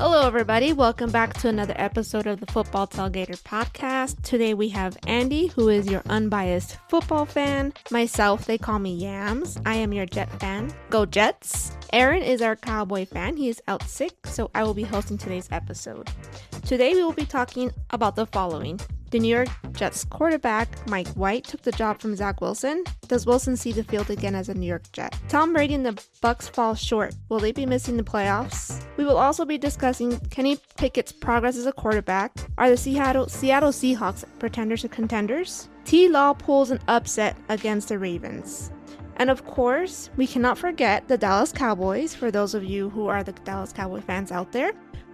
Hello, everybody. Welcome back to another episode of the Football Tailgater podcast. Today we have Andy, who is your unbiased football fan. Myself, they call me Yams. I am your Jet fan. Go Jets! Aaron is our Cowboy fan. He is out sick, so I will be hosting today's episode. Today we will be talking about the following. The New York Jets quarterback, Mike White, took the job from Zach Wilson. Does Wilson see the field again as a New York Jet? Tom Brady and the Bucs fall short. Will they be missing the playoffs? We will also be discussing Kenny Pickett's progress as a quarterback. Are the Seattle Seahawks pretenders or contenders? T-Law pulls an upset against the Ravens. And of course, we cannot forget the Dallas Cowboys, for those of you who are the Dallas Cowboy fans out there.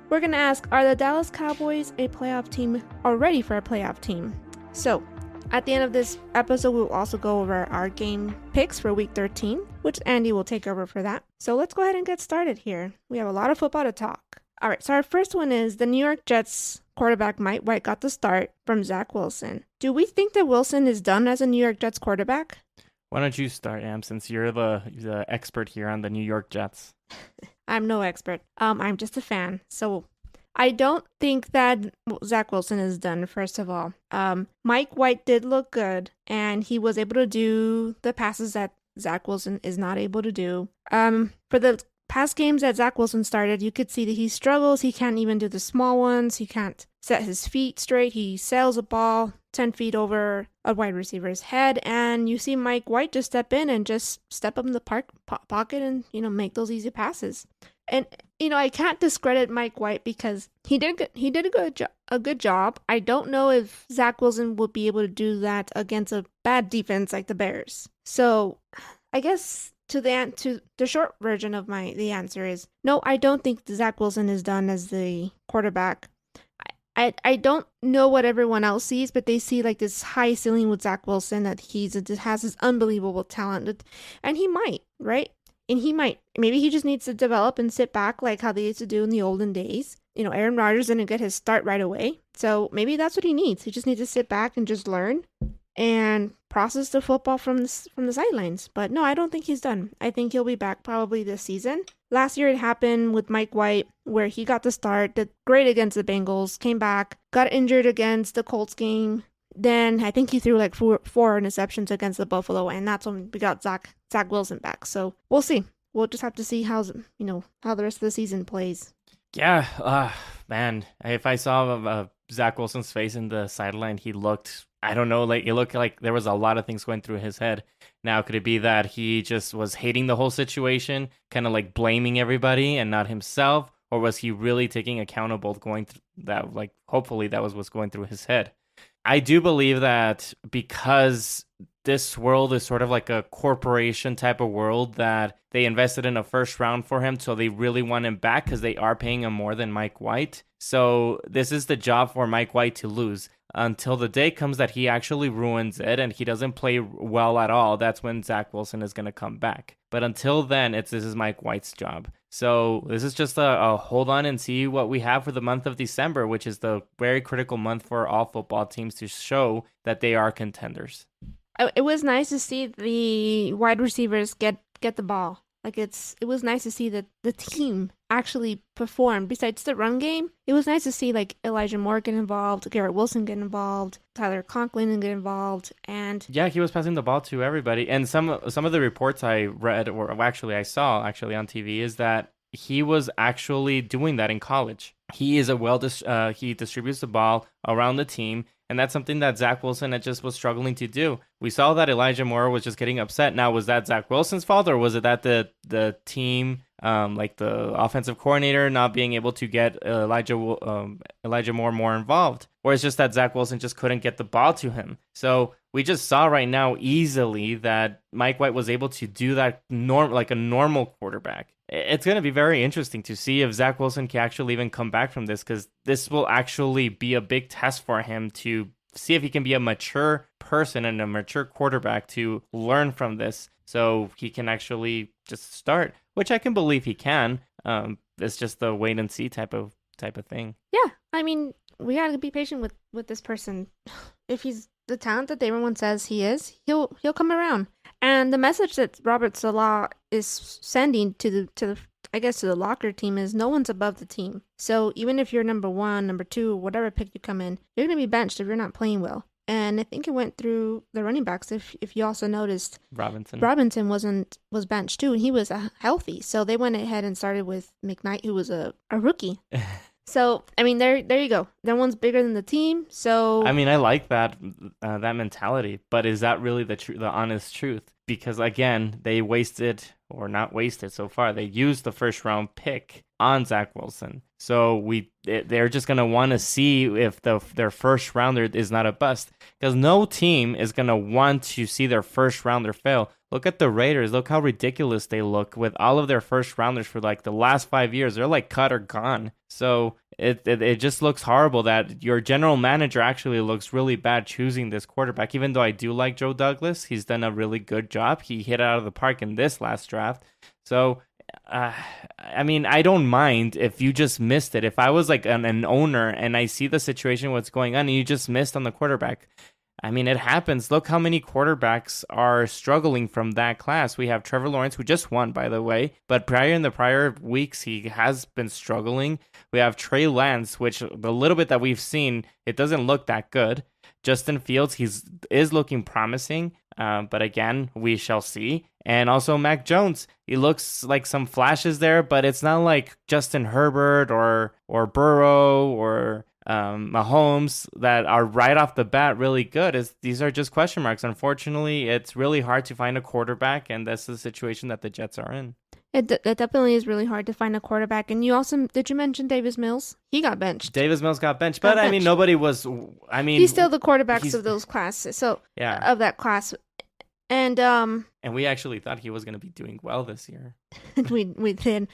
We're going to ask, are the Dallas Cowboys a playoff team or ready for a playoff team? So, at the end of this episode, we'll also go over our game picks for Week 13, which Andy will take over for that. So let's go ahead and get started here. We have a lot of football to talk. All right, so our first one is the New York Jets quarterback Mike White got the start from Zach Wilson. Do we think that Wilson is done as a New York Jets quarterback? Why don't you start, Am, since you're the expert here on the New York Jets? I'm no expert. I'm just a fan. So I don't think that Zach Wilson is done, first of all. Mike White did look good, and he was able to do the passes that Zach Wilson is not able to do. For the past games that Zach Wilson started, you could see that he struggles. He can't even do the small ones. He can't set his feet straight. He sails a ball 10 feet over a wide receiver's head, and you see Mike White just step in and just step up in the pocket and, make those easy passes. And, I can't discredit Mike White because he did a good job. I don't know if Zach Wilson would be able to do that against a bad defense like the Bears. So I guess to the short version of the answer is no, I don't think Zach Wilson is done as the quarterback. I don't know what everyone else sees, but they see like this high ceiling with Zach Wilson that has this unbelievable talent, and he might, right? And maybe he just needs to develop and sit back like how they used to do in the olden days. Aaron Rodgers didn't get his start right away, so maybe that's what he needs. He just needs to sit back and just learn and process the football from the sidelines. But no, I don't think he's done. I think he'll be back probably this season. Last year it happened with Mike White where he got the start, did great against the Bengals, came back, got injured against the Colts game. Then I think he threw like four interceptions against the Buffalo, and that's when we got Zach Wilson back. So we'll see. We'll just have to see how the rest of the season plays. Yeah, man. If I saw Zach Wilson's face in the sideline, he looked, I don't know, like it looked like there was a lot of things going through his head. Now, could it be that he just was hating the whole situation, kind of like blaming everybody and not himself? Or was he really taking accountable going through that? Like, hopefully that was what's going through his head. I do believe that because this world is sort of like a corporation type of world, that they invested in a first round for him, so they really want him back because they are paying him more than Mike White. So this is the job for Mike White to lose until the day comes that he actually ruins it and he doesn't play well at all. That's when Zach Wilson is going to come back. But until then, this is Mike White's job. So this is just a hold on and see what we have for the month of December, which is the very critical month for all football teams to show that they are contenders. It was nice to see the wide receivers get the ball. Like it was nice to see that the team actually performed. Besides the run game, it was nice to see like Elijah Moore get involved, Garrett Wilson get involved, Tyler Conklin get involved, and yeah, he was passing the ball to everybody. And some of the reports I read, or actually I saw on TV, is that he was actually doing that in college. He is he distributes the ball around the team. And that's something that Zach Wilson just was struggling to do. We saw that Elijah Moore was just getting upset. Now, was that Zach Wilson's fault, or was it that the team, like the offensive coordinator, not being able to get Elijah Moore more involved? Or it's just that Zach Wilson just couldn't get the ball to him? So we just saw right now easily that Mike White was able to do that like a normal quarterback. It's going to be very interesting to see if Zach Wilson can actually even come back from this, because this will actually be a big test for him to see if he can be a mature person and a mature quarterback to learn from this, so he can actually just start, which I can believe he can. It's just the wait and see type of thing. Yeah, I mean, we got to be patient with this person. If he's the talent that everyone says he is, he'll come around. And the message that Robert Saleh is sending to I guess, to the locker team is no one's above the team. So even if you're number one, number two, whatever pick you come in, you're going to be benched if you're not playing well. And I think it went through the running backs. If you also noticed, Robinson was benched too, and he was healthy. So they went ahead and started with McKnight, who was a rookie. So I mean, there you go. No one's bigger than the team. So I mean, I like that mentality, but is that really the honest truth? Because again, they wasted, or not wasted so far. They used the first round pick on Zach Wilson. So they're just gonna want to see if their first rounder is not a bust, because no team is gonna want to see their first rounder fail. Look at the Raiders. Look how ridiculous they look with all of their first rounders for like the last 5 years. They're like cut or gone. So it just looks horrible that your general manager actually looks really bad choosing this quarterback. Even though I do like Joe Douglas, he's done a really good job. He hit it out of the park in this last draft. So I mean, I don't mind if you just missed it. If I was like an owner and I see the situation, what's going on, and you just missed on the quarterback, I mean, it happens. Look how many quarterbacks are struggling from that class. We have Trevor Lawrence, who just won, by the way, but in the prior weeks, he has been struggling. We have Trey Lance, which the little bit that we've seen, it doesn't look that good. Justin Fields, is looking promising, but again, we shall see. And also Mac Jones, he looks like some flashes there, but it's not like Justin Herbert or Burrow or Mahomes that are right off the bat really good. These are just question marks. Unfortunately, it's really hard to find a quarterback, and that's the situation that the Jets are in. It definitely is really hard to find a quarterback. And did you mention Davis Mills? He got benched. Davis Mills got benched, but I mean, nobody was. I mean, he's still the quarterbacks of those classes. So yeah, of that class. And we actually thought he was going to be doing well this year. we did.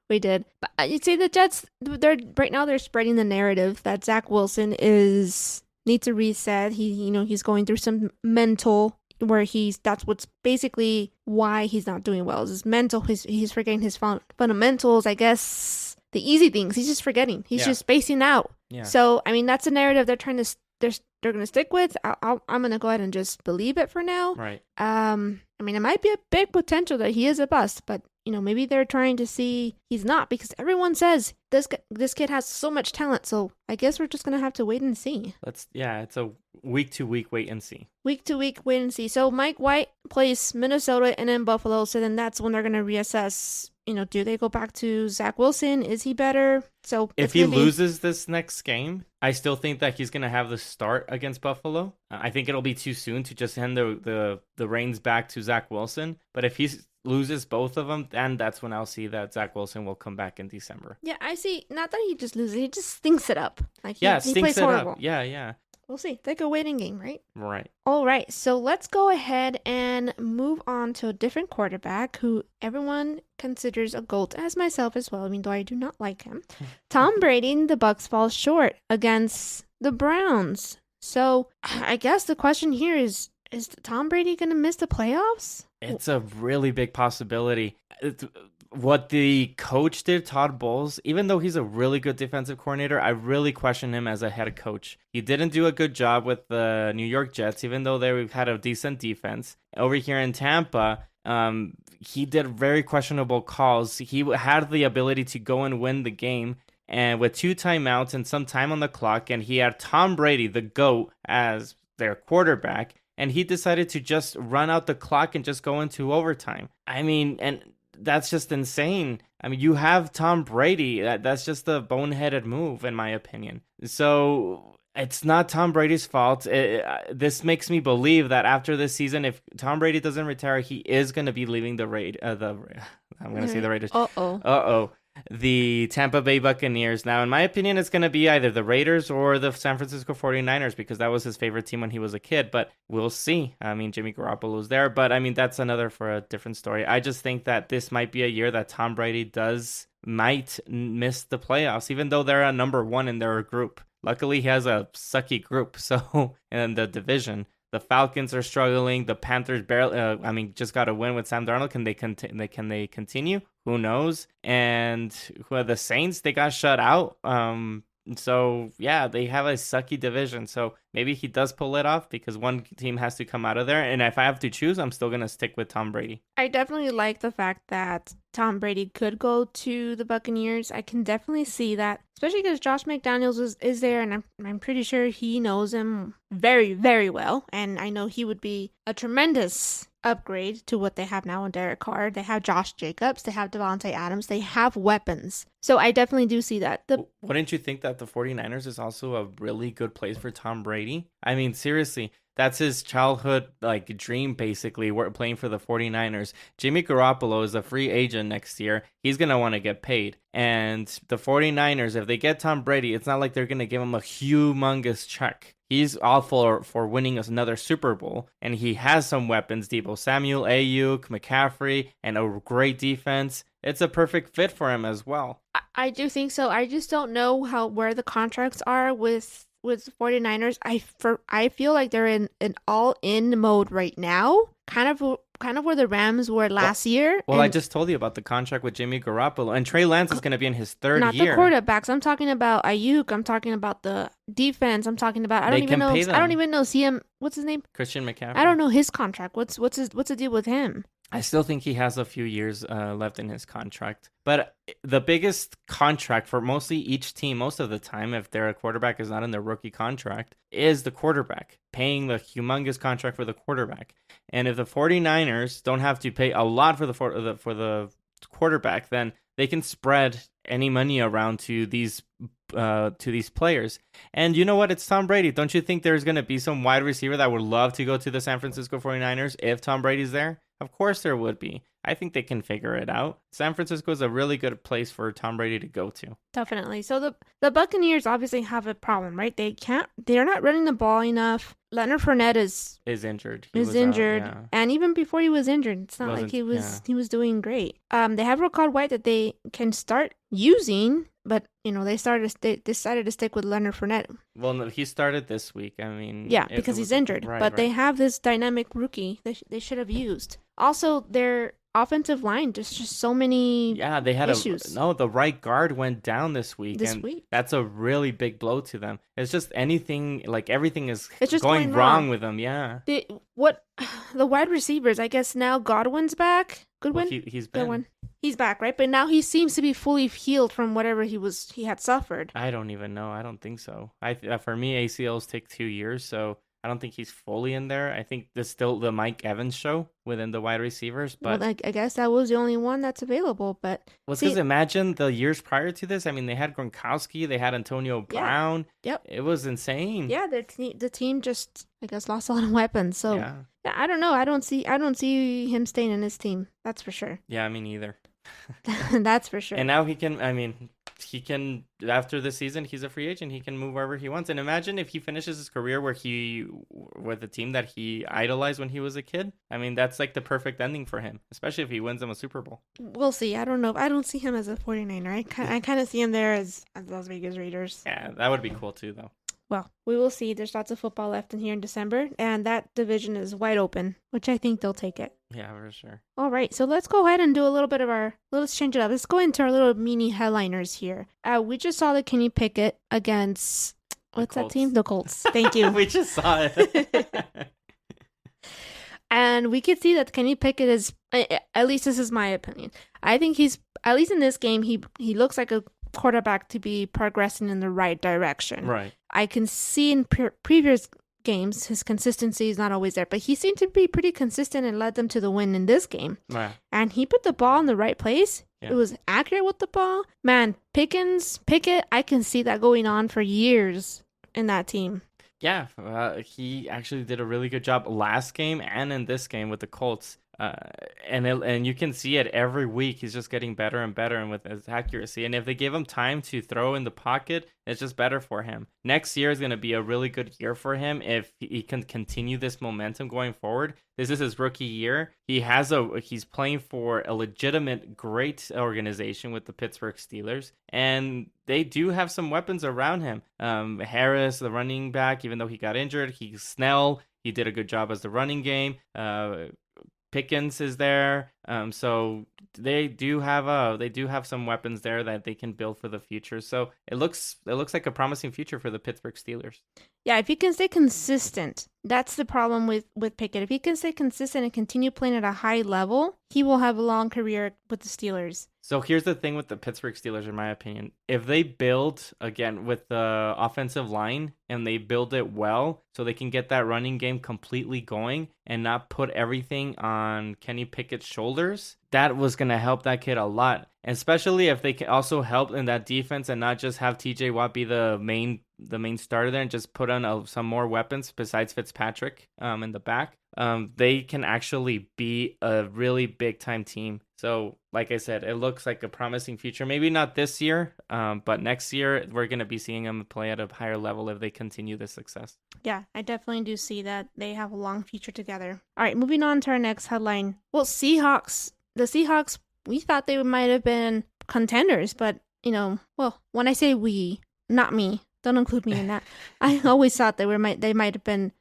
But you'd say the Jets, they're spreading the narrative that Zach Wilson needs to reset. He's going through some mental, where that's what's basically why he's not doing well. Is his mental. He's forgetting his fundamentals. I guess the easy things he's just forgetting. He's just spacing out. Yeah. So I mean, that's a narrative they're trying to they're going to stick with. I'm going to go ahead and just believe it for now. Right. I mean, it might be a big potential that he is a bust, but maybe they're trying to see he's not, because everyone says this kid has so much talent. So I guess we're just going to have to wait and see. It's a week to week wait and see. Week to week wait and see. So Mike White plays Minnesota and then Buffalo. So then that's when they're going to reassess. Do they go back to Zach Wilson? Is he better? So if he loses this next game, I still think that he's going to have the start against Buffalo. I think it'll be too soon to just hand the reins back to Zach Wilson. But if he loses both of them, then that's when I'll see that Zach Wilson will come back in December. Yeah, I see. Not that he just loses, he just stinks it up. Like he stinks plays it horrible. Up. Yeah. We'll see. It's like a waiting game, right? Right. All right. So let's go ahead and move on to a different quarterback who everyone considers a GOAT, as myself as well, even though I do not like him. Tom Brady, the Bucs fall short against the Browns. So I guess the question here is Tom Brady going to miss the playoffs? It's a really big possibility. What the coach did, Todd Bowles, even though he's a really good defensive coordinator, I really question him as a head coach. He didn't do a good job with the New York Jets, even though they had a decent defense. Over here in Tampa, he did very questionable calls. He had the ability to go and win the game, and with 2 timeouts and some time on the clock, and he had Tom Brady, the GOAT, as their quarterback, and he decided to just run out the clock and just go into overtime. I mean, and that's just insane. I mean, you have Tom Brady. That's just a boneheaded move, in my opinion. So it's not Tom Brady's fault. This makes me believe that after this season, if Tom Brady doesn't retire, he is going to be leaving the I'm going to say the Raiders. The Tampa Bay Buccaneers. Now, in my opinion, it's going to be either the Raiders or the San Francisco 49ers, because that was his favorite team when he was a kid, but we'll see. I mean, Jimmy Garoppolo's there, but I mean, that's another for a different story. I just think that this might be a year that Tom Brady might miss the playoffs, even though they're a number 1 in their group. Luckily, he has a sucky group, so in the division. The Falcons are struggling. The Panthers barely, just got a win with Sam Darnold. Can they continue? Who knows? And who are the Saints? They got shut out So yeah, they have a sucky division. So maybe he does pull it off because one team has to come out of there. And if I have to choose, I'm still gonna stick with Tom Brady. I definitely like the fact that Tom Brady could go to the Buccaneers. I can definitely see that, especially because Josh McDaniels is there, and I'm pretty sure he knows him very, very well. And I know he would be a tremendous upgrade to what they have now in Derek Carr. They have Josh Jacobs, they have Devontae Adams, they have weapons. So I definitely do see that. Wouldn't you think that the 49ers is also a really good place for Tom Brady? I mean, seriously, that's his childhood like dream basically. We're playing for the 49ers. Jimmy Garoppolo is a free agent next year. He's going to want to get paid. And the 49ers, if they get Tom Brady, it's not like they're going to give him a humongous check. He's all for winning us another Super Bowl, and he has some weapons: Deebo Samuel, Ayuk, McCaffrey, and a great defense. It's a perfect fit for him as well. I do think so. I just don't know where the contracts are with 49ers. I feel like they're in an all-in mode right now, kind of where the Rams were last year. Well, I just told you about the contract with Jimmy Garoppolo, and Trey Lance is going to be in his third not year. Not the quarterbacks. I'm talking about Ayuk. I'm talking about the defense. I'm talking about I don't even know CM. What's his name? Christian McCaffrey. I don't know his contract. What's the deal with him? I still think he has a few years left in his contract. But the biggest contract for mostly each team, most of the time, if their quarterback is not in their rookie contract, is the quarterback, paying the humongous contract for the quarterback. And if the 49ers don't have to pay a lot for the quarterback, then they can spread any money around to these players. And you know what? It's Tom Brady. Don't you think there's going to be some wide receiver that would love to go to the San Francisco 49ers if Tom Brady's there? Of course there would be. I think they can figure it out. San Francisco is a really good place for Tom Brady to go to. Definitely. So the Buccaneers obviously have a problem, right? They're not running the ball enough. Leonard Fournette is injured. Yeah. And even before he was injured, it's not like he was doing great. They have Raquel White that they can start using, but they decided to stick with Leonard Fournette. Well, no, he started this week. I mean, yeah, because he's injured. Right, but they have this dynamic rookie they should have used. Also, their offensive line, there's just so many they had issues. The right guard went down this week. That's a really big blow to them. It's just everything is just going wrong with them. Yeah. The wide receivers, I guess now Godwin's back. Goodwin? Well, he's been. Goodwin. He's back, right? But now he seems to be fully healed from whatever he had suffered. I don't even know. I don't think so. For me, ACLs take 2 years, so I don't think he's fully in there. I think there's still the Mike Evans show within the wide receivers. But well, I guess that was the only one that's available. But because imagine the years prior to this. I mean, they had Gronkowski, they had Antonio Brown. Yep. It was insane. Yeah, the team just, I guess, lost a lot of weapons. So yeah, I don't know. I don't see him staying in his team. That's for sure. Yeah, me neither. That's for sure. And now he can after the season, he's a free agent. He can move wherever he wants. And imagine if he finishes his career with a team that he idolized when he was a kid. I mean, that's like the perfect ending for him, especially if he wins them a Super Bowl. We'll see. I don't know. I don't see him as a 49er. I kind of see him there as Las Vegas Raiders. Yeah, that would be cool too, though. Well, we will see. There's lots of football left in here in December, and that division is wide open, which I think they'll take it. Yeah, for sure. All right, so let's go ahead and do a little bit of let's change it up. Let's go into our little mini headliners here. We just saw the Kenny Pickett against, what's that team? The Colts. Thank you. We just saw it. And we could see that Kenny Pickett is, at least this is my opinion, I think he's, at least in this game, he looks like a quarterback to be progressing in the right direction. Right. I can see in previous games his consistency is not always there, but he seemed to be pretty consistent and led them to the win in this game. Right. And he put the ball in the right place. Yeah. It was accurate with the ball. Man, Pickett, I can see that going on for years in that team. Yeah, he actually did a really good job last game and in this game with the Colts. And you can see it every week. He's just getting better and better and with his accuracy. And if they give him time to throw in the pocket, it's just better for him. Next year is going to be a really good year for him if he can continue this momentum going forward. This is his rookie year. He's playing for a legitimate great organization with the Pittsburgh Steelers, and they do have some weapons around him. Harris, the running back, even though he got injured, Snell, he did a good job as the running game. Pickens is there. So they do have some weapons there that they can build for the future. So it looks like a promising future for the Pittsburgh Steelers. Yeah, if he can stay consistent, that's the problem with Pickett. If he can stay consistent and continue playing at a high level, he will have a long career with the Steelers. So here's the thing with the Pittsburgh Steelers, in my opinion. If they build, again, with the offensive line and they build it well so they can get that running game completely going and not put everything on Kenny Pickett's shoulders, that was going to help that kid a lot. And especially if they can also help in that defense and not just have TJ Watt be the main starter there and just put on some more weapons besides Fitzpatrick in the back. They can actually be a really big time team. So, like I said, it looks like a promising future. Maybe not this year, but next year we're going to be seeing them play at a higher level if they continue this success. Yeah, I definitely do see that they have a long future together. All right, moving on to our next headline. Well, Seahawks. The Seahawks, we thought they might have been contenders, but, when I say we, not me. Don't include me in that. I always thought they might have been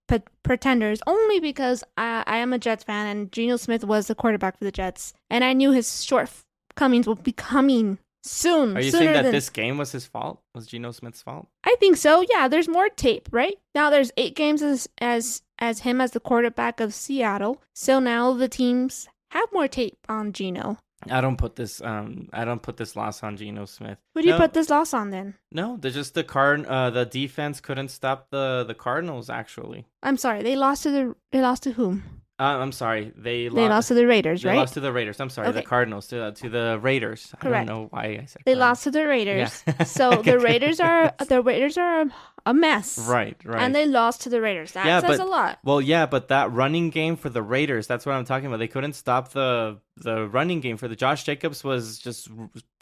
pretenders only because I am a Jets fan and Geno Smith was the quarterback for the Jets, and I knew his shortcomings will be coming soon. Are you saying that this game was his fault? Was Geno Smith's fault? I think so. Yeah, there's more tape, right? Now there's 8 games as him as the quarterback of Seattle, so now the teams have more tape on Geno. I don't put this loss on Geno Smith. Who do you put this loss on then? No, they're just the defense couldn't stop the Cardinals, actually. I'm sorry, they lost to whom? I'm sorry, they lost to the Raiders, right? They lost to the Raiders. I'm sorry, okay. The Cardinals to the Raiders. Correct. I don't know why I said they lost to the Raiders. Yeah. So the Raiders are a mess. Right. And they lost to the Raiders. That says a lot. Well, yeah, but that running game for the Raiders, that's what I'm talking about. They couldn't stop the running game for the Josh Jacobs was just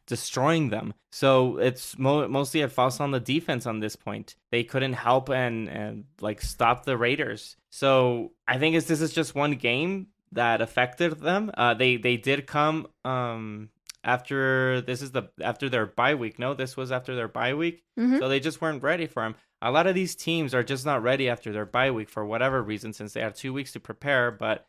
destroying them. So it's mostly it falls on the defense on this point. They couldn't help and stop the Raiders. So I think this is just one game that affected them. They did come after their bye week. No, this was after their bye week. Mm-hmm. So they just weren't ready for him. A lot of these teams are just not ready after their bye week for whatever reason, since they have 2 weeks to prepare. But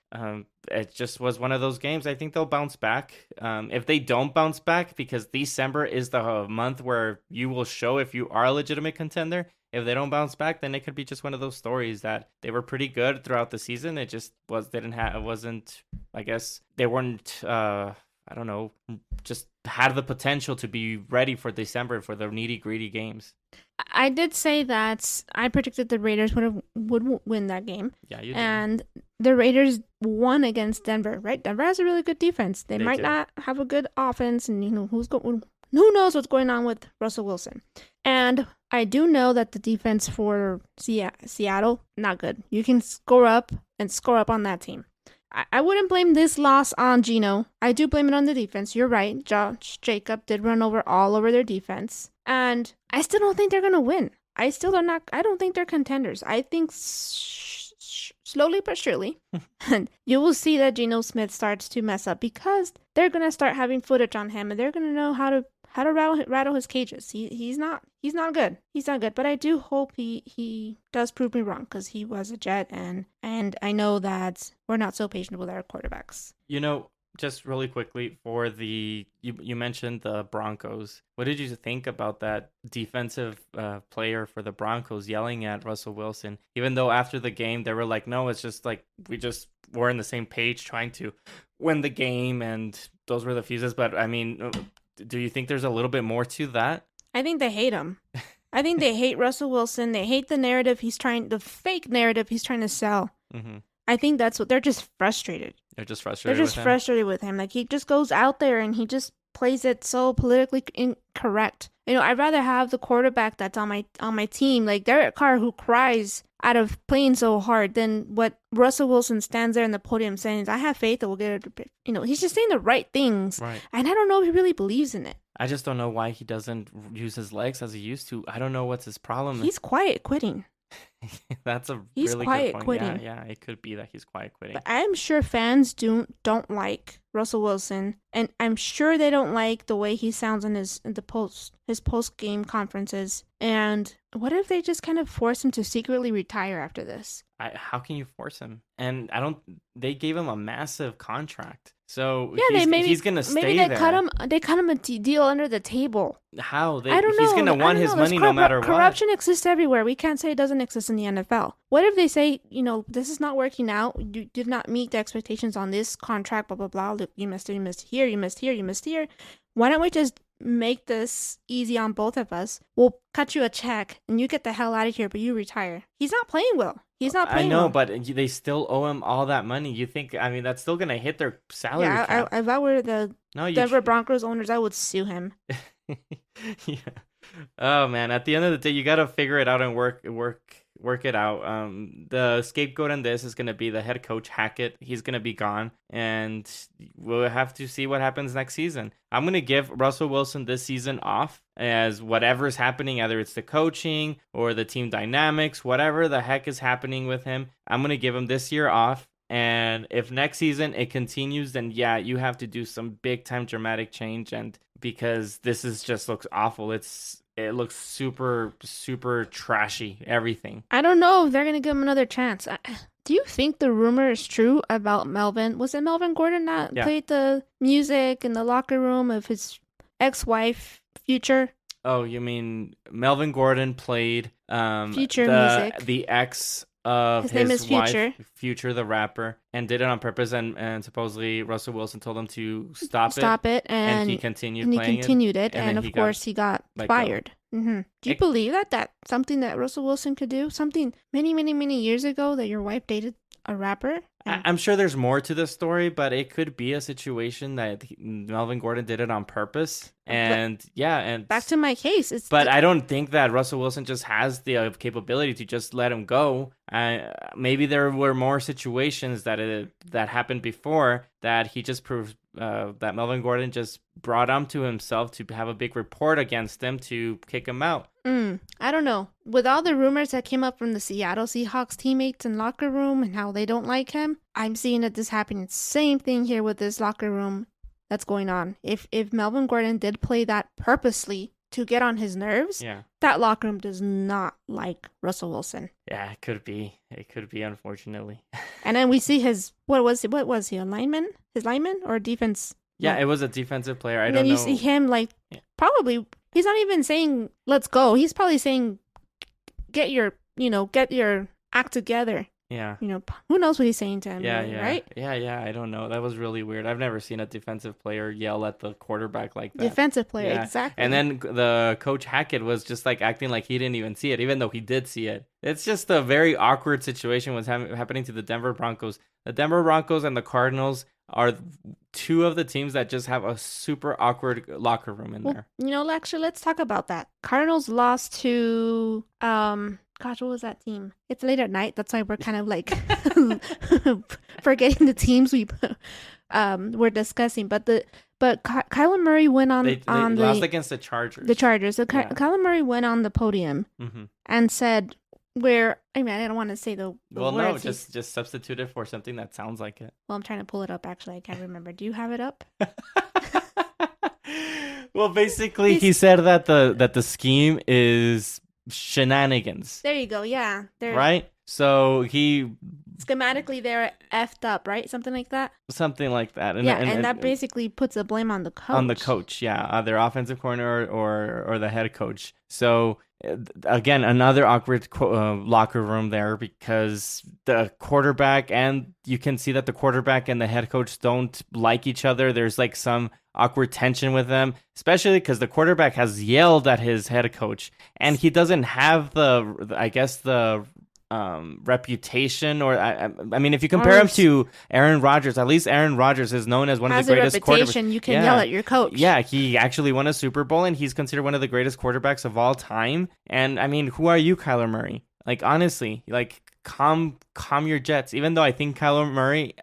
it just was one of those games. I think they'll bounce back. If they don't bounce back, because December is the month where you will show if you are a legitimate contender. If they don't bounce back, then it could be just one of those stories that they were pretty good throughout the season. It just wasn't. I guess they weren't. I don't know. Just had the potential to be ready for December for the nitty-gritty games. I did say that I predicted the Raiders would win that game. Yeah, you did. And the Raiders won against Denver, right? Denver has a really good defense. They might not have a good offense, and who knows what's going on with Russell Wilson. And I do know that the defense for Seattle, not good. You can score up on that team. I wouldn't blame this loss on Geno. I do blame it on the defense. You're right. Josh Jacob did run all over their defense. And I still don't think they're going to win. I don't think they're contenders. I think slowly but surely, and you will see that Geno Smith starts to mess up because they're going to start having footage on him and they're going to know how to rattle his cages. He's not good. He's not good. But I do hope he does prove me wrong because he was a Jet and I know that we're not so patient with our quarterbacks. Just really quickly for you mentioned the Broncos. What did you think about that defensive player for the Broncos yelling at Russell Wilson? Even though after the game they were like, no, it's just like we just were on the same page trying to win the game, and those were the fuses. But I mean, do you think there's a little bit more to that? I think they hate him. I think they hate Russell Wilson. They hate the fake narrative he's trying to sell. Mm-hmm. I think that's what they're just frustrated. They're just frustrated with him. Like he just goes out there and he just plays it so politically incorrect. I'd rather have the quarterback that's on my team, like Derek Carr, who cries out of playing so hard, than what Russell Wilson stands there in the podium saying, I have faith that we'll get it. He's just saying the right things. Right. And I don't know if he really believes in it. I just don't know why he doesn't use his legs as he used to. I don't know what's his problem. He's quiet quitting. That's a he's really quiet good point. Quitting. Yeah, it could be that he's quiet quitting. But I'm sure fans don't like Russell Wilson, and I'm sure they don't like the way he sounds in his post game conferences. And what if they just kind of force him to secretly retire after this? How can you force him? And they gave him a massive contract. So Yeah, they he's gonna stay maybe there. they cut him a deal under the table. How? I don't know. He's gonna want his money no matter what. Corruption exists everywhere. We can't say it doesn't exist in the NFL. What if they say, this is not working out. You did not meet the expectations on this contract, blah, blah, blah. Look, you missed here, you missed here, you missed here. Why don't we just make this easy on both of us? We'll cut you a check and you get the hell out of here, but you retire. He's not playing well. He's not playing well. I know, but they still owe him all that money. You think, that's still going to hit their salary cap. If I were the Denver Broncos owners, I would sue him. Yeah. Oh, man. At the end of the day, you got to figure it out and work it out. The scapegoat in this is going to be the head coach, Hackett. He's going to be gone, and we'll have to see what happens next season. I'm going to give Russell Wilson this season off as whatever's happening, either it's the coaching or the team dynamics, whatever the heck is happening with him. I'm going to give him this year off. And if next season it continues, then yeah, you have to do some big time dramatic change. And because this just looks awful. It looks super, super trashy, everything. I don't know if they're going to give him another chance. Do you think the rumor is true about Melvin? Was it Melvin Gordon that played the music in the locker room of his ex-wife, Future? Oh, you mean Melvin Gordon played Future music. The ex of his name is wife, Future the rapper, and did it on purpose, and supposedly Russell Wilson told him to stop it, and he continued it, and of course he got fired. Mm-hmm. Do you believe that something that Russell Wilson could do, something many, many, many years ago, that your wife dated a rapper? I'm sure there's more to the story, but it could be a situation that Melvin Gordon did it on purpose. And back to my case. I don't think that Russell Wilson just has the capability to just let him go. Maybe there were more situations that happened before that he just proved that Melvin Gordon just brought him to himself to have a big report against him to kick him out. I don't know. With all the rumors that came up from the Seattle Seahawks teammates in locker room and how they don't like him, I'm seeing that this happening. Same thing here with this locker room that's going on. If Melvin Gordon did play that purposely to get on his nerves, that locker room does not like Russell Wilson. Yeah, it could be. It could be, unfortunately. And then we see what was he, a lineman? His lineman or defense? Yeah, it was a defensive player. And then you see him probably, he's not even saying, let's go. He's probably saying, get your act together. Yeah. Who knows what he's saying to him, right? Yeah, I don't know. That was really weird. I've never seen a defensive player yell at the quarterback like that. Defensive player, exactly. And then the coach Hackett was just acting like he didn't even see it, even though he did see it. It's just a very awkward situation what's happening to the Denver Broncos. The Denver Broncos and the Cardinals are two of the teams that just have a super awkward locker room in there. Actually, let's talk about that. Cardinals lost to gosh, what was that team? It's late at night. That's why we're kind of forgetting the teams we're discussing. But Kyler Murray went on. They lost against the Chargers. The Chargers. So Kyler Murray went on the podium and said, I don't want to say the well, words. No, just substitute it for something that sounds like it. Well, I'm trying to pull it up. Actually, I can't remember. Do you have it up? Well, basically, he said that the scheme is shenanigans. There you go. Yeah. Right? So he... Schematically, they're effed up, right? Something like that? Something like that. And that basically puts a blame on the coach. On the coach, yeah. Their offensive coordinator or the head coach. So, again, another awkward locker room there because the quarterback and you can see that the quarterback and the head coach don't like each other. There's some awkward tension with them, especially because the quarterback has yelled at his head coach and he doesn't have the reputation or I mean if you compare him to Aaron Rodgers, at least Aaron Rodgers is known as one of the greatest quarterbacks. You can yell at your coach. Yeah, he actually won a Super Bowl and he's considered one of the greatest quarterbacks of all time. And I mean, who are you, Kyler Murray? Honestly, calm your jets. Even though I think Kyler Murray,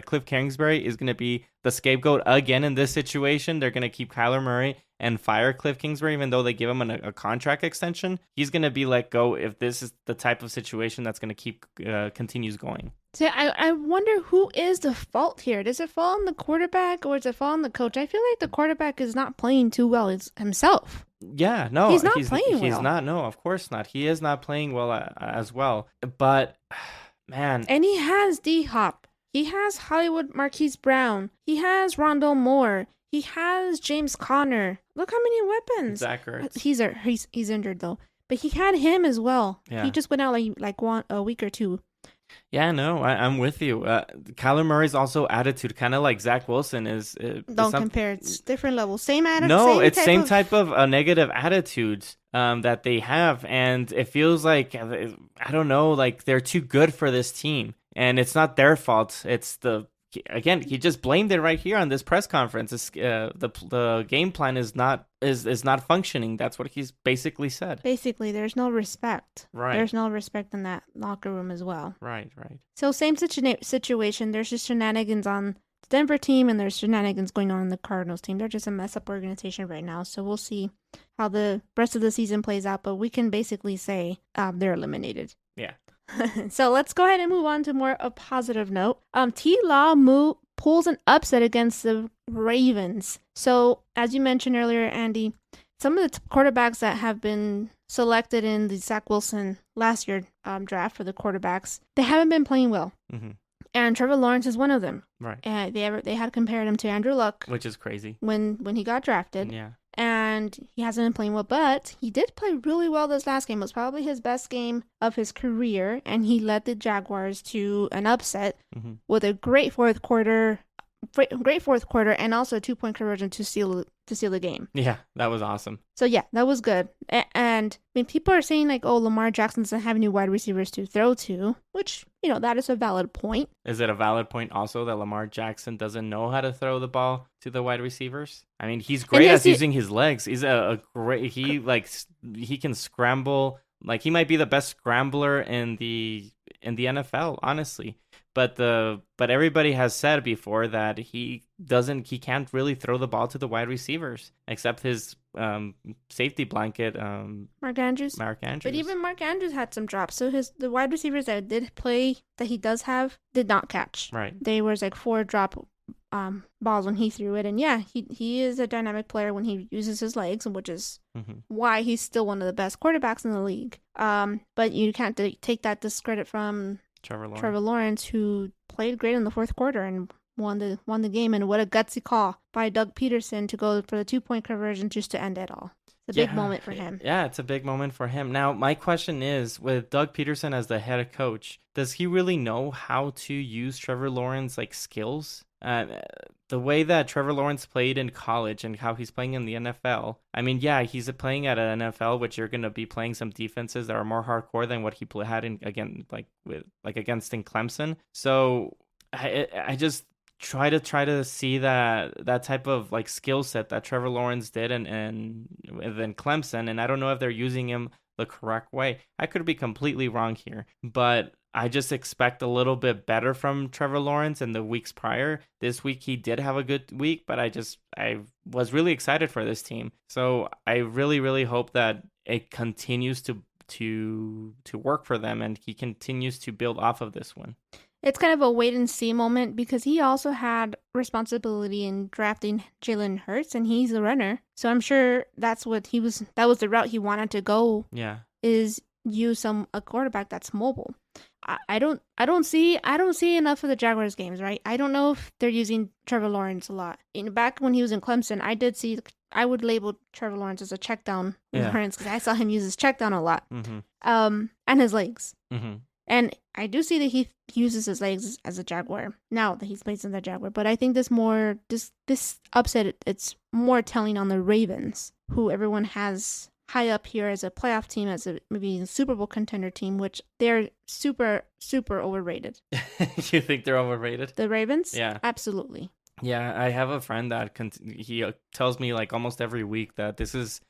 Cliff Kingsbury is going to be the scapegoat again in this situation. They're going to keep Kyler Murray and fire Cliff Kingsbury, even though they give him a contract extension. He's going to be let go if this is the type of situation that's going to keep continues going. So I wonder who is the fault here. Does it fall on the quarterback or does it fall on the coach? I feel like the quarterback is not playing too well himself. Yeah, no, he's not playing well. He's not. No, of course not. He is not playing well as well. But man, and he has D-Hop. He has Hollywood Marquise Brown. He has Rondell Moore. He has James Conner. Look how many weapons. Zach Ertz. He's injured though, but he had him as well. Yeah. He just went out like a week or two. Yeah, no, I'm with you. Kyler Murray's also attitude, kind of like Zach Wilson, is don't compare. It's different levels. Same attitude. No, it's same type of negative attitudes that they have, and it feels like I don't know, like they're too good for this team, and it's not their fault. It's again, he just blamed it right here on this press conference. The game plan is not functioning. That's what he's basically said. Basically, there's no respect. Right. There's no respect in that locker room as well. Right. So same situation. There's just shenanigans on the Denver team, and there's shenanigans going on in the Cardinals team. They're just a mess up organization right now. So we'll see how the rest of the season plays out. But we can basically say they're eliminated. Yeah. So let's go ahead and move on to a positive note. T-Law pulls an upset against the Ravens. So as you mentioned earlier, Andy, some of the quarterbacks that have been selected in the Zach Wilson last year draft for the quarterbacks, they haven't been playing well. Mm-hmm. And Trevor Lawrence is one of them. Right. They had compared him to Andrew Luck, which is crazy when he got drafted. Yeah. And he hasn't been playing well, but he did play really well this last game. It was probably his best game of his career, and he led the Jaguars to an upset with a great fourth quarter, and also a 2-point conversion to seal the game. Yeah, that was awesome. So yeah, that was good. And I mean, people are saying like, oh, Lamar Jackson doesn't have any wide receivers to throw to, which, that is a valid point. Is it a valid point also that Lamar Jackson doesn't know how to throw the ball to the wide receivers? I mean, he's great at using his legs. He's a great, he can scramble. Like, he might be the best scrambler in the NFL, honestly. But everybody has said before that he can't really throw the ball to the wide receivers except his safety blanket, Mark Andrews. But even Mark Andrews had some drops. So the wide receivers that did play, that he does have, did not catch. Right. They was like 4 drop balls when he threw it. And yeah, he is a dynamic player when he uses his legs, which is why he's still one of the best quarterbacks in the league. But you can't take that discredit from Trevor Lawrence, who played great in the fourth quarter and won the game. And what a gutsy call by Doug Peterson to go for the 2-point conversion just to end it all. It's a big moment for him. Yeah, it's a big moment for him. Now, my question is, with Doug Peterson as the head coach, does he really know how to use Trevor Lawrence's skills? The way that Trevor Lawrence played in college and how he's playing in the NFL, I mean, yeah, he's playing at an NFL, which you're going to be playing some defenses that are more hardcore than what he had against in Clemson. So I just try to see that type of skill set that Trevor Lawrence did and then Clemson, and I don't know if they're using him the correct way. I could be completely wrong here, but I just expect a little bit better from Trevor Lawrence in the weeks prior. This week he did have a good week, but I was really excited for this team. So I really, really hope that it continues to work for them and he continues to build off of this one. It's kind of a wait and see moment because he also had responsibility in drafting Jalen Hurts, and he's a runner. So I'm sure that was the route he wanted to go. Yeah. Is use a quarterback that's mobile. I don't see enough of the Jaguars games, right? I don't know if they're using Trevor Lawrence a lot. Back when he was in Clemson, I would label Trevor Lawrence as a check down Lawrence because I saw him use his check down a lot. And his legs. And I do see that he uses his legs as a Jaguar now that he's placed in the Jaguar. But I think this upset, it's more telling on the Ravens, who everyone has high up here as a playoff team, as maybe a Super Bowl contender team, which they're super, super overrated. You think they're overrated? The Ravens? Yeah. Absolutely. Yeah, I have a friend that he tells me almost every week that this is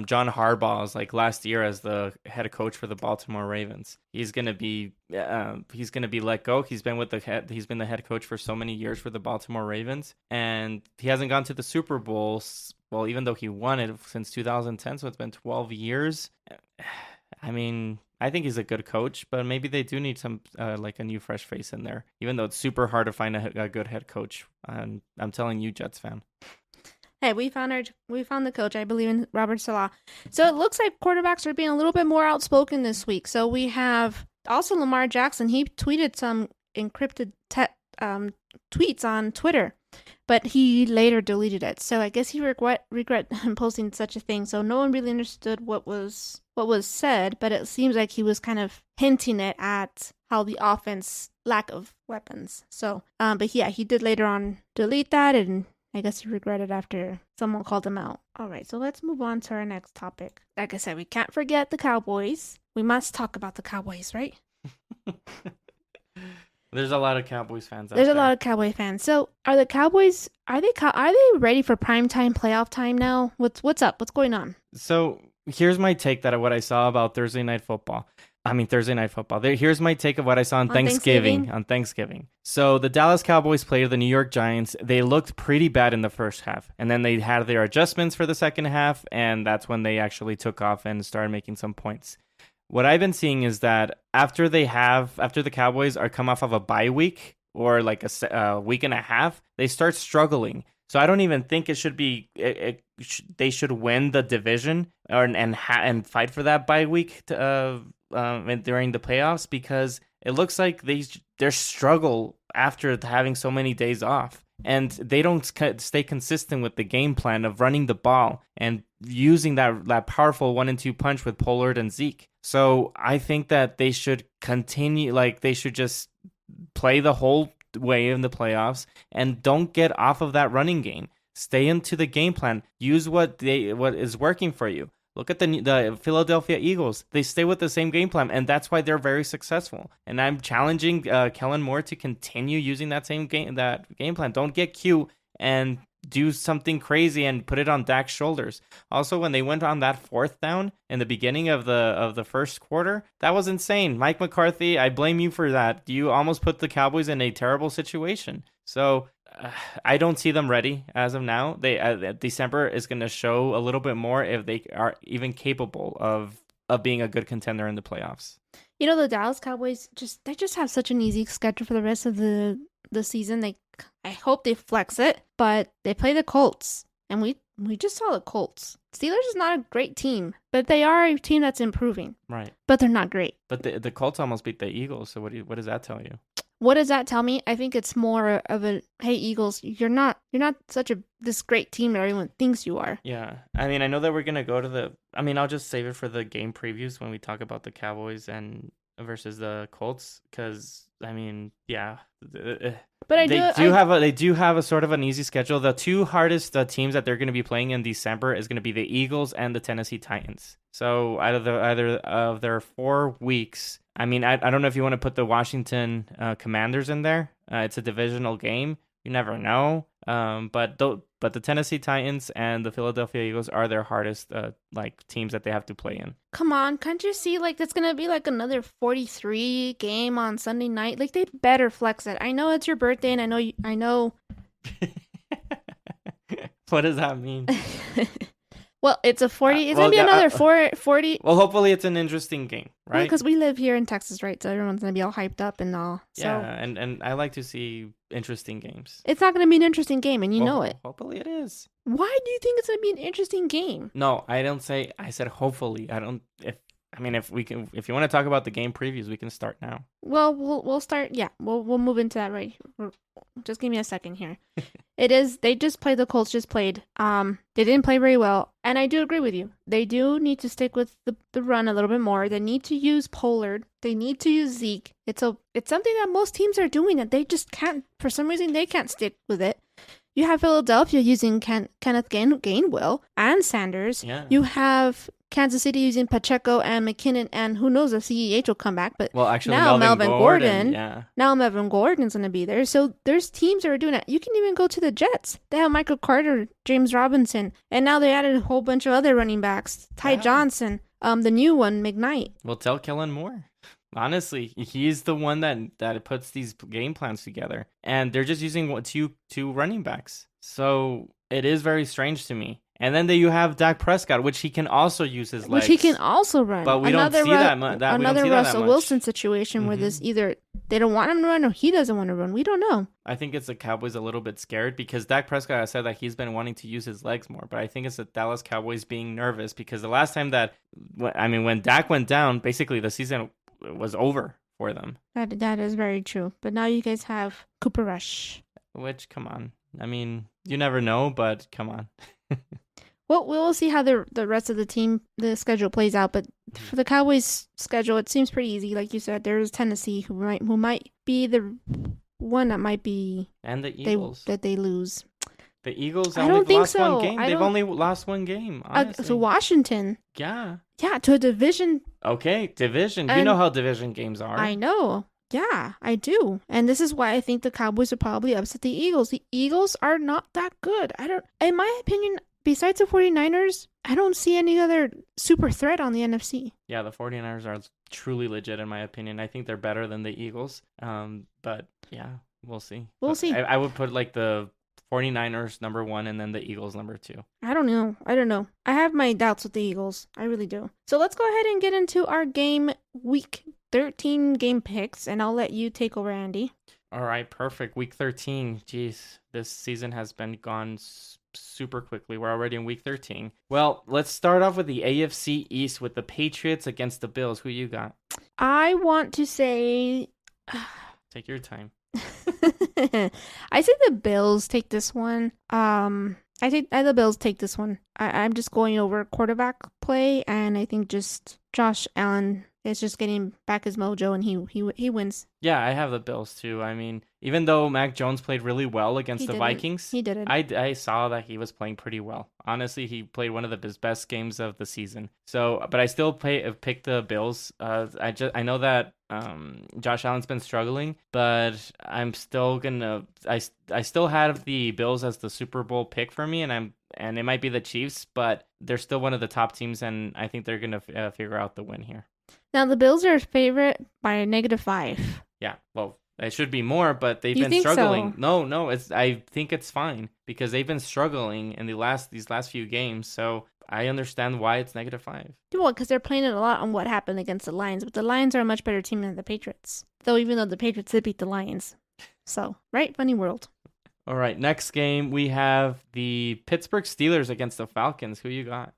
John Harbaugh's last year as the head coach for the Baltimore Ravens. He's gonna be let go. He's been the head coach for so many years for the Baltimore Ravens, and he hasn't gone to the Super Bowl. Well, even though he won it since 2010, so it's been 12 years. I mean, I think he's a good coach, but maybe they do need some a new fresh face in there. Even though it's super hard to find a good head coach. I'm telling you, Jets fan. Hey, we found the coach. I believe in Robert Saleh. So it looks like quarterbacks are being a little bit more outspoken this week. So we have also Lamar Jackson. He tweeted some encrypted tweets on Twitter, but he later deleted it. So I guess he regret posting such a thing. So no one really understood what was said, but it seems like he was kind of hinting it at how the offense lack of weapons. So, but yeah, he did later on delete that, and I guess he regretted after someone called him out. All right, so let's move on to our next topic. Like I said, we can't forget the Cowboys. We must talk about the Cowboys, right? There's a lot of Cowboys fans out There's there. a lot of Cowboy fans. So, are the Cowboys are they ready for primetime playoff time now? What's up? What's going on? So here's my take that what I saw about Thursday Night Football. Here's my take of what I saw on Thanksgiving. So the Dallas Cowboys played the New York Giants. They looked pretty bad in the first half, and then they had their adjustments for the second half, and that's when they actually took off and started making some points. What I've been seeing is that after the Cowboys are come off of a bye week or like a week and a half, they start struggling. So I don't even think it should be. They should win the division and fight for that bye week during the playoffs, because it looks like their struggle after having so many days off, and they don't stay consistent with the game plan of running the ball and using that powerful 1-2 punch with Pollard and Zeke. So I think that they should continue, they should just play the whole way in the playoffs and don't get off of that running game. Stay into the game plan. Use what is working for you. Look at the Philadelphia Eagles. They stay with the same game plan, and that's why they're very successful. And I'm challenging Kellen Moore to continue using that game plan. Don't get cute and do something crazy and put it on Dak's shoulders. Also, when they went on that fourth down in the beginning of the first quarter, that was insane. Mike McCarthy, I blame you for that. You almost put the Cowboys in a terrible situation. So I don't see them ready as of now. December is going to show a little bit more if they are even capable of being a good contender in the playoffs. You know, the Dallas Cowboys just have such an easy schedule for the rest of the season. I hope they flex it, but they play the Colts, and we just saw the Colts. Steelers is not a great team, but they are a team that's improving. Right. But they're not great. But the Colts almost beat the Eagles, so what does that tell you? What does that tell me? I think it's more of a, hey, Eagles, you're not such this great team that everyone thinks you are. Yeah. I mean, I know that we're going to go to I'll just save it for the game previews when we talk about the Cowboys and versus the Colts, because yeah. But they do have a sort of an easy schedule. The two hardest teams that they're going to be playing in December is going to be the Eagles and the Tennessee Titans. So either of their 4 weeks, I don't know if you want to put the Washington Commanders in there. It's a divisional game. You never know. But the Tennessee Titans and the Philadelphia Eagles are their hardest teams that they have to play in. Come on, can't you see that's gonna be another 43 game on Sunday night? They better flex it. I know it's your birthday, and I know. What does that mean? Well, it's a 40. It's gonna be another 40. Well, hopefully it's an interesting game, right? Because we live here in Texas, right? So everyone's gonna be all hyped up and all. So. Yeah, and I like to see interesting games. It's not gonna be an interesting game, and you know it. Hopefully it is. Why do you think it's gonna be an interesting game? No, I don't say. I said hopefully. I don't. If you want to talk about the game previews, we can start now. Well, we'll start. Yeah, we'll move into that right. Just give me a second here. They just played. The Colts just played. They didn't play very well, and I do agree with you. They do need to stick with the run a little bit more. They need to use Pollard. They need to use Zeke. It's something that most teams are doing, and they just can't. For some reason, they can't stick with it. You have Philadelphia using Kenneth Gainwell and Sanders. Yeah. You have Kansas City using Pacheco and McKinnon, and who knows if CEH will come back. But actually, now Melvin Gordon. Yeah. Now Melvin Gordon's going to be there. So there's teams that are doing that. You can even go to the Jets. They have Michael Carter, James Robinson, and now they added a whole bunch of other running backs. Ty Johnson, the new one, McKnight. Well, tell Kellen Moore. Honestly, he's the one that puts these game plans together, and they're just using two running backs. So it is very strange to me. And then you have Dak Prescott, which he can also use his legs. Which he can also run. But we don't see that much. Another Russell Wilson situation where this either they don't want him to run or he doesn't want to run. We don't know. I think it's the Cowboys a little bit scared because Dak Prescott has said that he's been wanting to use his legs more. But I think it's the Dallas Cowboys being nervous because the last time when Dak went down, basically the season was over for them. That is very true. But now you guys have Cooper Rush. Which, come on. I mean, you never know, but come on. Well, we'll see how the rest of the schedule plays out. But for the Cowboys' schedule, it seems pretty easy. Like you said, there's Tennessee who might be the one that might be and the Eagles that they lose. The Eagles I don't only think lost so. one game. They've only lost one game, honestly. To Washington. Yeah. Yeah, to a division. Okay, division. You know how division games are. I know. Yeah, I do. And this is why I think the Cowboys will probably upset the Eagles. The Eagles are not that good. In my opinion, besides the 49ers, I don't see any other super threat on the NFC. Yeah, the 49ers are truly legit in my opinion. I think they're better than the Eagles. But yeah, we'll see. We'll see. I would put like the 49ers number 1 and then the Eagles number 2. I don't know. I have my doubts with the Eagles. I really do. So let's go ahead and get into our week 13 game picks, and I'll let you take over, Andy. All right, perfect. Week 13. Jeez, this season has been gone super quickly. We're already in week 13. Well, let's start off with the AFC East with the Patriots against the Bills. Who you got? I want to say... Take your time. I say the Bills take this one. I think the Bills take this one. I'm just going over quarterback play, and I think just Josh Allen is just getting back his mojo, and he wins. Yeah, I have the Bills too. I mean, even though Mac Jones played really well against the Vikings, he did it. I saw that he was playing pretty well. Honestly, he played one of his best games of the season. So, but I still pick the Bills. I know that Josh Allen's been struggling, but I'm still gonna. I still have the Bills as the Super Bowl pick for me, and it might be the Chiefs, but they're still one of the top teams, and I think they're gonna figure out the win here. Now the Bills are favorite by -5. Yeah, well, it should be more, but they've You been think struggling. so? No, I think it's fine because they've been struggling in these last few games. So I understand why it's -5. Well, because they're playing it a lot on what happened against the Lions, but the Lions are a much better team than the Patriots. Though even though the Patriots did beat the Lions, so right, funny world. All right, next game we have the Pittsburgh Steelers against the Falcons. Who you got?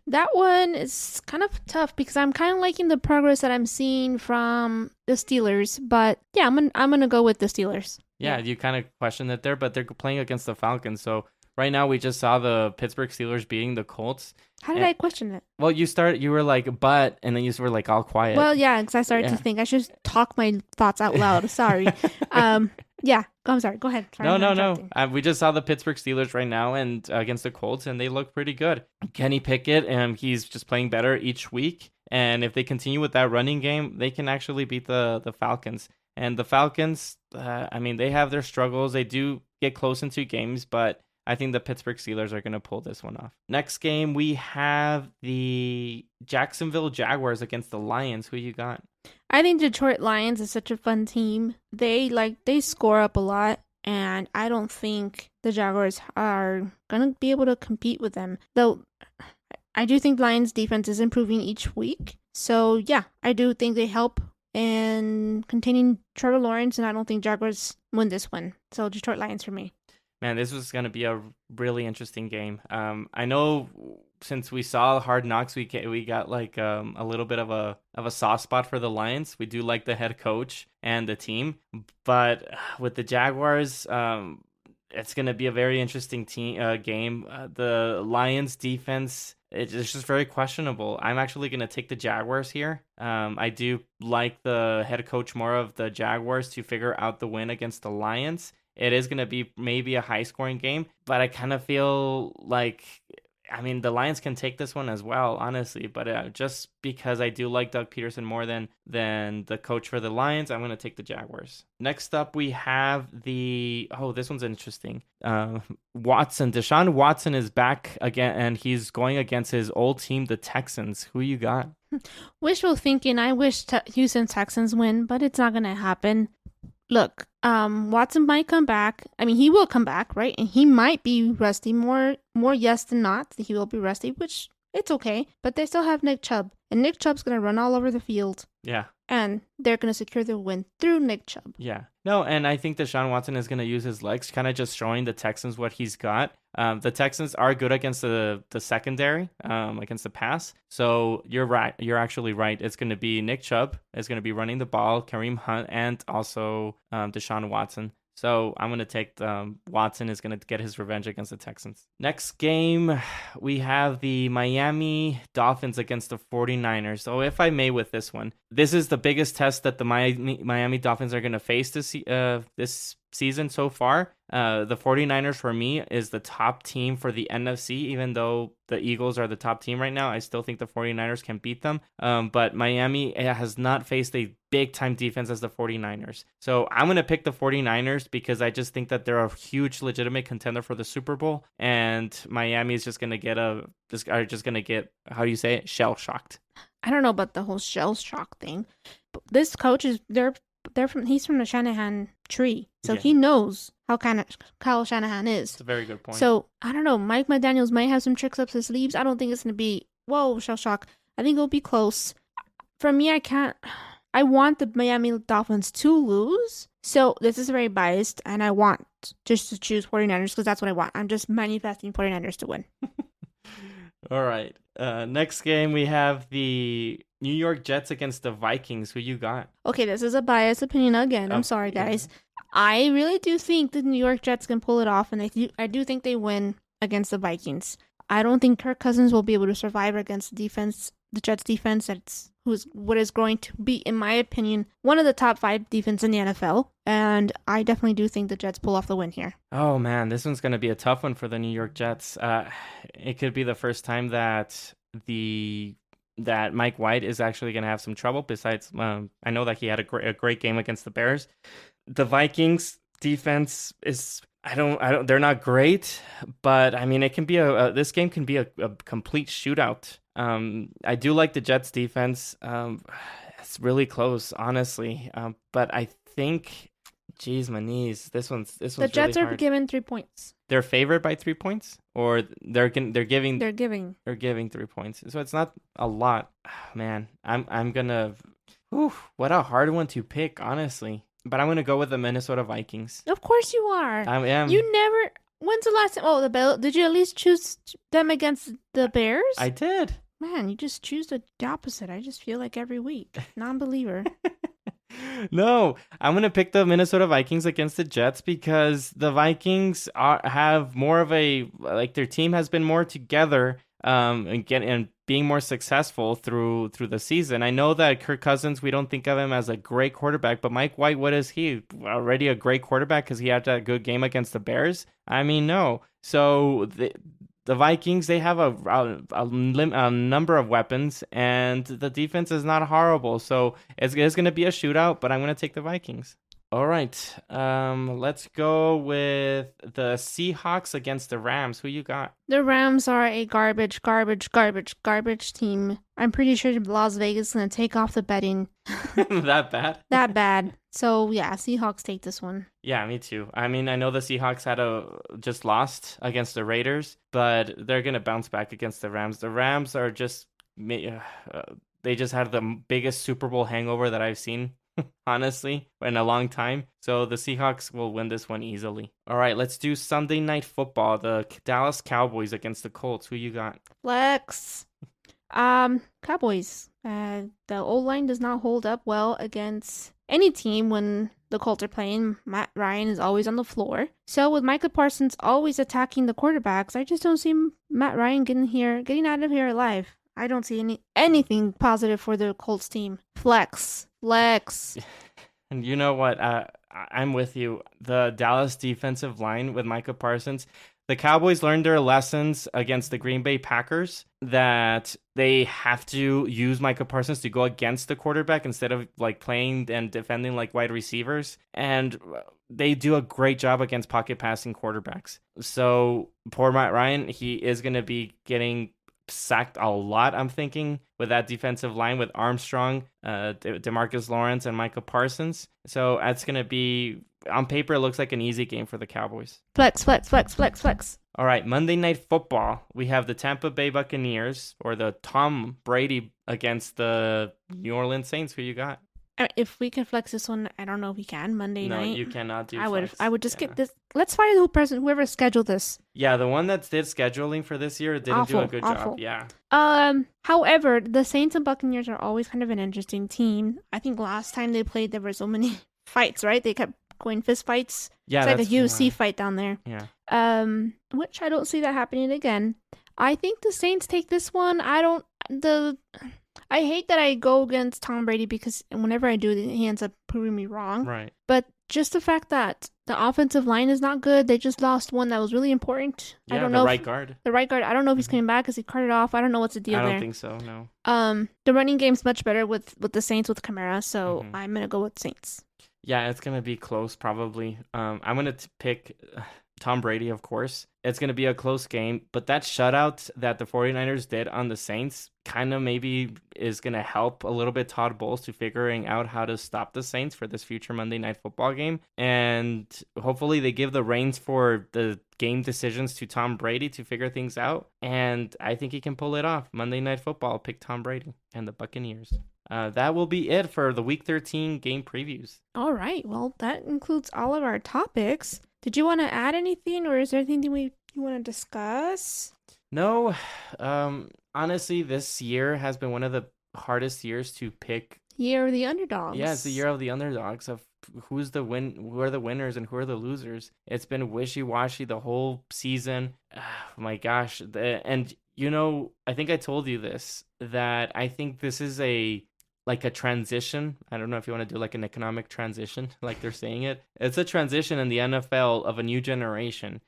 That one is kind of tough because I'm kind of liking the progress that I'm seeing from the Steelers, but yeah, I'm gonna go with the Steelers. Yeah, you kind of questioned it there, but they're playing against the Falcons. So right now we just saw the Pittsburgh Steelers beating the Colts. How did I question it? Well, you were like, but, and then you were like all quiet. Well, yeah, because I started to think I should talk my thoughts out loud. Sorry. Yeah, I'm sorry. Go ahead. Sorry, No. We just saw the Pittsburgh Steelers right now and against the Colts, and they look pretty good. Kenny Pickett, he's just playing better each week. And if they continue with that running game, they can actually beat the Falcons. And the Falcons, they have their struggles. They do get close into games, but I think the Pittsburgh Steelers are going to pull this one off. Next game, we have the Jacksonville Jaguars against the Lions. Who you got? I think Detroit Lions is such a fun team. They score up a lot, and I don't think the Jaguars are going to be able to compete with them. Though I do think Lions defense is improving each week. So yeah, I do think they help in containing Trevor Lawrence, and I don't think Jaguars win this one. So Detroit Lions for me. Man, this was going to be a really interesting game. I know since we saw Hard Knocks, we got like a little bit of a soft spot for the Lions. We do like the head coach and the team, but with the Jaguars, it's going to be a very interesting game. The Lions defense, it's just very questionable. I'm actually going to take the Jaguars here. I do like the head coach more of the Jaguars to figure out the win against the Lions. It is going to be maybe a high-scoring game, but I kind of feel like, the Lions can take this one as well, honestly. But just because I do like Doug Peterson more than the coach for the Lions, I'm going to take the Jaguars. Next up, we have this one's interesting. Watson. Deshaun Watson is back again, and he's going against his old team, the Texans. Who you got? Wishful thinking. I wish Houston Texans win, but it's not going to happen. Look, Watson might come back. He will come back, right? And he might be rusty. More yes than not, he will be rusty, which it's okay. But they still have Nick Chubb. And Nick Chubb's going to run all over the field. Yeah. And they're going to secure the win through Nick Chubb. Yeah. No, and I think Deshaun Watson is going to use his legs, kind of just showing the Texans what he's got. The Texans are good against the secondary, against the pass. So you're right. You're actually right. It's going to be Nick Chubb is going to be running the ball, Kareem Hunt, and also Deshaun Watson. So I'm going to take Watson is going to get his revenge against the Texans. Next game, we have the Miami Dolphins against the 49ers. So if I may with this one, this is the biggest test that the Miami Dolphins are going to face this season so far. The 49ers for me is the top team for the NFC, even though the Eagles are the top team right now. I still think the 49ers can beat them. But Miami has not faced a big time defense as the 49ers. So I'm going to pick the 49ers because I just think that they're a huge legitimate contender for the Super Bowl, and Miami is just going to get how do you say it, shell shocked. I don't know about the whole shell shock thing. But this coach is he's from the Shanahan tree, so he knows how kind of Kyle Shanahan is. It's a very good point. So I don't know. Mike McDaniels might have some tricks up his sleeves. I don't think it's gonna be shell shock. I think it'll be close. For me, I want the Miami Dolphins to lose. So this is very biased, and I want just to choose 49ers because that's what I want. I'm just manifesting 49ers to win. All right. Next game, we have the New York Jets against the Vikings. Who you got? Okay, this is a biased opinion again. I'm sorry, guys. I really do think the New York Jets can pull it off, and I do think they win against the Vikings. I don't think Kirk Cousins will be able to survive against the Jets defense. What is going to be, in my opinion, one of the top 5 defense in the NFL. And I definitely do think the Jets pull off the win here. Oh man, this one's going to be a tough one for the New York Jets. It could be the first time that Mike White is actually going to have some trouble. Besides, I know that he had a great game against the Bears. The Vikings defense is, they're not great, but I mean, it can be this game can be a complete shootout. I do like the Jets defense. It's really close, honestly. But I think, geez, my knees. This one's the Jets really are hard. given 3 points. They're favored by 3 points, or they're giving 3 points. So it's not a lot. Man, I'm gonna. What a hard one to pick, honestly. But I'm gonna go with the Minnesota Vikings. Of course you are. I am. You never. When's the last time? Oh, the Bell. Did you at least choose them against the Bears? I did. Man, you just choose the opposite. I just feel like every week. Non-believer. No, I'm going to pick the Minnesota Vikings against the Jets because the Vikings have more of their team has been more together and being more successful through the season. I know that Kirk Cousins, we don't think of him as a great quarterback, but Mike White, what is he? Already a great quarterback because he had that good game against the Bears? I mean, no. So the Vikings, they have a number of weapons, and the defense is not horrible. So it's going to be a shootout, but I'm going to take the Vikings. All right. Let's go with the Seahawks against the Rams. Who you got? The Rams are a garbage team. I'm pretty sure Las Vegas is going to take off the betting. That bad? That bad. So, yeah, Seahawks take this one. Yeah, me too. I mean, I know the Seahawks just lost against the Raiders, but they're going to bounce back against the Rams. The Rams are just, they just had the biggest Super Bowl hangover that I've seen, honestly, in a long time. So the Seahawks will win this one easily. All right, let's do Sunday Night Football. The Dallas Cowboys against the Colts. Who you got? Flex. Cowboys. The O-line does not hold up well against any team when the Colts are playing. Matt Ryan is always on the floor. So with Micah Parsons always attacking the quarterbacks, I just don't see Matt Ryan getting out of here alive. I don't see anything positive for the Colts team. Flex. And you know what? I'm with you. The Dallas defensive line with Micah Parsons. The Cowboys learned their lessons against the Green Bay Packers that they have to use Micah Parsons to go against the quarterback instead of playing and defending like wide receivers. And they do a great job against pocket passing quarterbacks. So poor Matt Ryan, he is going to be getting sacked a lot, I'm thinking, with that defensive line with Armstrong, DeMarcus Lawrence, and Micah Parsons. So that's going to be, on paper, it looks like an easy game for the Cowboys. Flex. All right, Monday Night Football. We have the Tampa Bay Buccaneers, or the Tom Brady, against the New Orleans Saints. Who you got? If we can flex this one, I don't know if we can. Monday No, night. you cannot do I flex. would just Yeah. skip this. Let's fire the person whoever scheduled this. Yeah, the one that did scheduling for this year didn't do a Awful, good job. awful. Yeah. However, the Saints and Buccaneers are always kind of an interesting team. I think last time they played, there were so many fights, right? They kept going fist fights. Yeah, It's like a that's UFC fight down there. yeah. Which I don't see that happening again. I think the Saints take this one. I hate that I go against Tom Brady because whenever I do, he ends up proving me wrong. Right. But just the fact that the offensive line is not good, they just lost one that was really important. Yeah, I don't the know right guard. the right guard. I don't know if he's coming back because he carted off. I don't know what's the deal I don't there. think so. No. The running game's much better with the Saints with Kamara, so Mhm. I'm gonna go with Saints. Yeah, it's gonna be close probably. I'm gonna pick Tom Brady, of course. It's gonna be a close game, but that shutout that the 49ers did on the Saints kind of maybe is gonna help a little bit Todd Bowles to figuring out how to stop the Saints for this future Monday Night Football game, and hopefully they give the reins for the game decisions to Tom Brady to figure things out, and I think he can pull it off. Monday Night Football, pick Tom Brady and the Buccaneers. That will be it for the Week 13 game previews. All right. Well, that includes all of our topics. Did you want to add anything, or is there anything you want to discuss? No, honestly, this year has been one of the hardest years to pick. Year of the underdogs. Yeah, it's the year of the underdogs of who are the winners and who are the losers. It's been wishy-washy the whole season. Oh my gosh. And I think I told you this, that I think this is a transition. I don't know if you want to do like an economic transition, like they're saying it. It's a transition in the NFL of a new generation.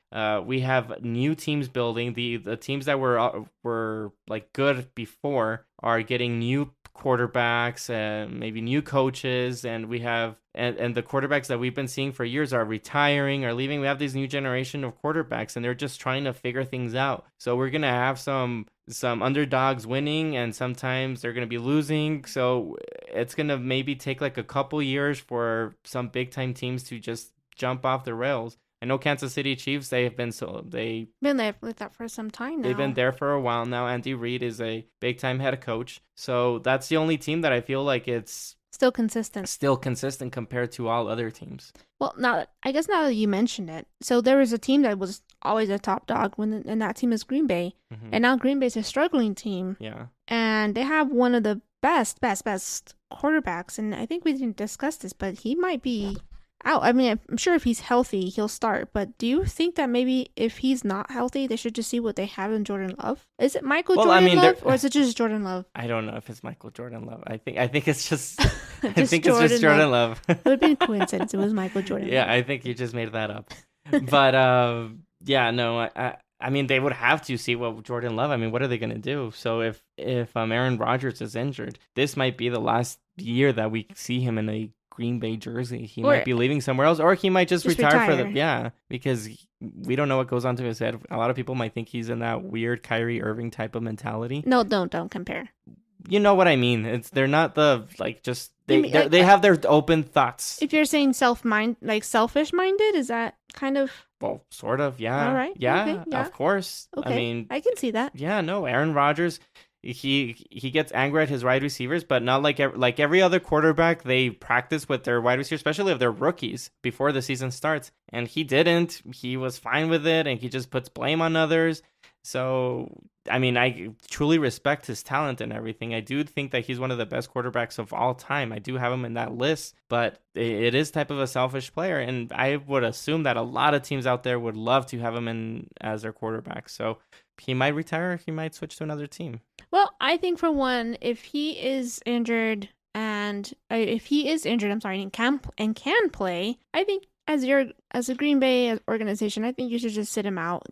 We have new teams building. The teams that were like good before are getting new quarterbacks and maybe new coaches, and we have and the quarterbacks that we've been seeing for years are retiring or leaving. We have this new generation of quarterbacks, and they're just trying to figure things out. So we're gonna have some underdogs winning, and sometimes they're gonna be losing. So it's gonna maybe take like a couple years for some big time teams to just jump off the rails. I know Kansas City Chiefs, they've been there with that for some time now. They've been there for a while now. Andy Reid is a big time head coach. So that's the only team that I feel like it's still consistent compared to all other teams. Well, now that you mentioned it, so there was a team that was always a top dog and that team is Green Bay. Mm-hmm. And now Green Bay's a struggling team. Yeah. And they have one of the best quarterbacks, and I think we didn't discuss this, but he might be out. I mean, I'm sure if he's healthy, he'll start. But do you think that maybe if he's not healthy, they should just see what they have in Jordan Love? Is it Jordan Love, or is it just Jordan Love? I don't know if it's Michael Jordan Love. I think it's just it's just Jordan Love. It would be a coincidence. It was Michael Jordan. Yeah, Love. I think you just made that up. But yeah, no, I mean, they would have to see what Jordan Love. I mean, what are they gonna do? So if Aaron Rodgers is injured, this might be the last year that we see him in a Green Bay jersey. He might be leaving somewhere else, or he might just retire because we don't know what goes on to his head. A lot of people might think he's in that weird Kyrie Irving type of mentality. No, don't compare. You know what I mean? They're not they have their open thoughts. If you're saying selfish minded, is that kind of? Well, sort of, yeah. All right. Yeah, okay, yeah. Of course. Okay. I mean, I can see that. Yeah, no, Aaron Rodgers, he gets angry at his wide receivers, but not like every other quarterback. They practice with their wide receivers, especially if they're rookies, before the season starts. And he didn't. He was fine with it, and he just puts blame on others. So, I mean, I truly respect his talent and everything. I do think that he's one of the best quarterbacks of all time. I do have him in that list, but it is type of a selfish player, and I would assume that a lot of teams out there would love to have him in as their quarterback. So he might retire, he might switch to another team. Well, I think for one, if he is injured, I'm sorry, and can play, I think as a Green Bay organization, I think you should just sit him out.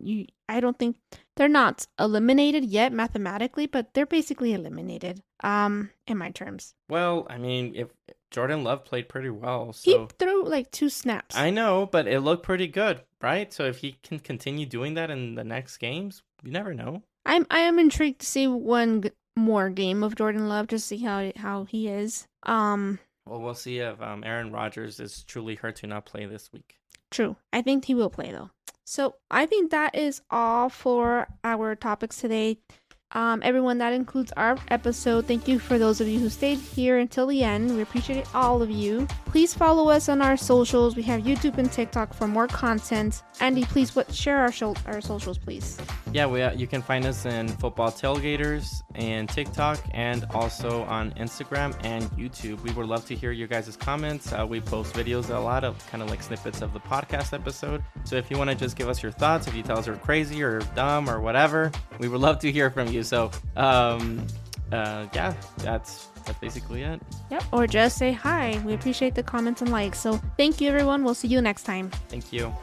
I don't think they're not eliminated yet mathematically, but they're basically eliminated. In my terms. Well, I mean, if Jordan Love played pretty well, so he threw like 2 snaps. I know, but it looked pretty good, right? So if he can continue doing that in the next games, you never know. I am intrigued to see one more game of Jordan Love to see how he is. Well, we'll see if Aaron Rodgers is truly hurt to not play this week. True. I think he will play, though. So I think that is all for our topics today. Everyone, that includes our episode. Thank you for those of you who stayed here until the end. We appreciate all of you. Please follow us on our socials. We have YouTube and TikTok for more content. Andy, please share our socials, please. Yeah, you can find us in Football Tailgaters and TikTok, and also on Instagram and YouTube. We would love to hear your guys' comments. We post videos a lot of kind of like snippets of the podcast episode. So if you want to just give us your thoughts, if you tell us we're crazy or dumb or whatever, we would love to hear from you. So yeah, that's basically it. Yep, or just say hi. We appreciate the comments and likes. So thank you, everyone. We'll see you next time. Thank you.